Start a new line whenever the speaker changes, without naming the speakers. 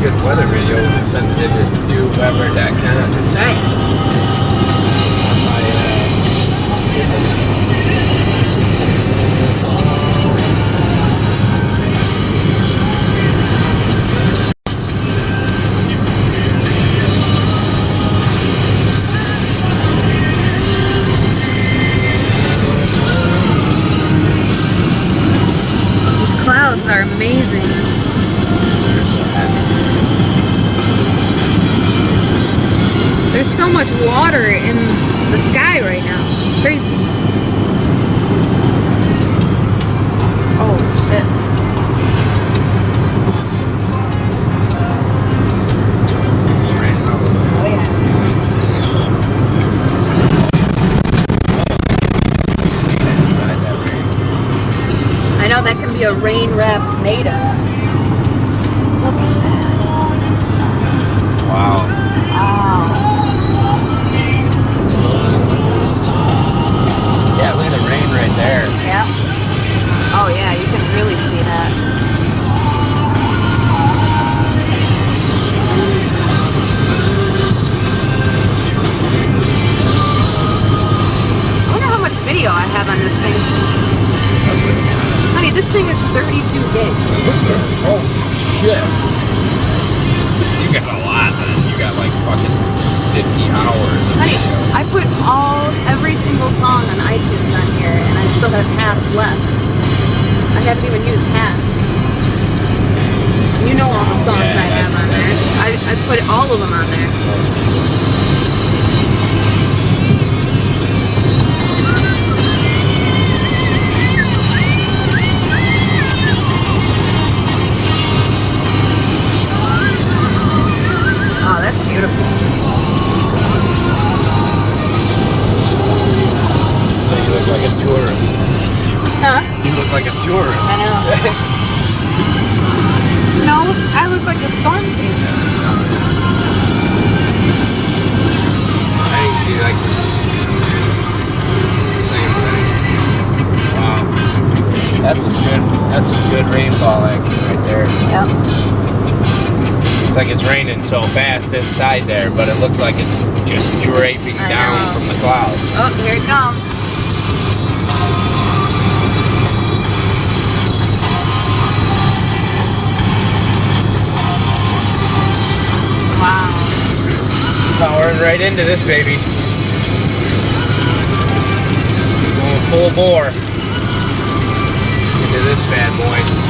good weather video when we sent it to weather.com. It's sad.
These clouds are amazing. There's so much water in the sky right now. It's crazy. Oh shit. Oh yeah. I know that can be a rain-wrapped tornado. Look at that.
Wow.
Wow.
Yeah, look at the rain right there.
Yeah. Oh yeah, you can really see that. I wonder how much video I have on this thing. Honey, this thing is 32 gigs.
Oh shit. You got a lot then. You got like fucking 50 hours of
Honey,
video.
I put every single song on iTunes on here, and I still have half left. I haven't even used half. You know all the songs I have on there. I put all of them on there. Oh, that's beautiful.
You look like a tourist.
Huh?
You look like a tourist.
I know. No, I look like a storm chaser.
I see like the same thing. Wow. That's some good rainfall action right there.
Yep.
It's like it's raining so fast inside there, but it looks like it's just draping down from the clouds.
Oh, here it comes. Wow.
Powering right into this baby. Going full bore into this bad boy.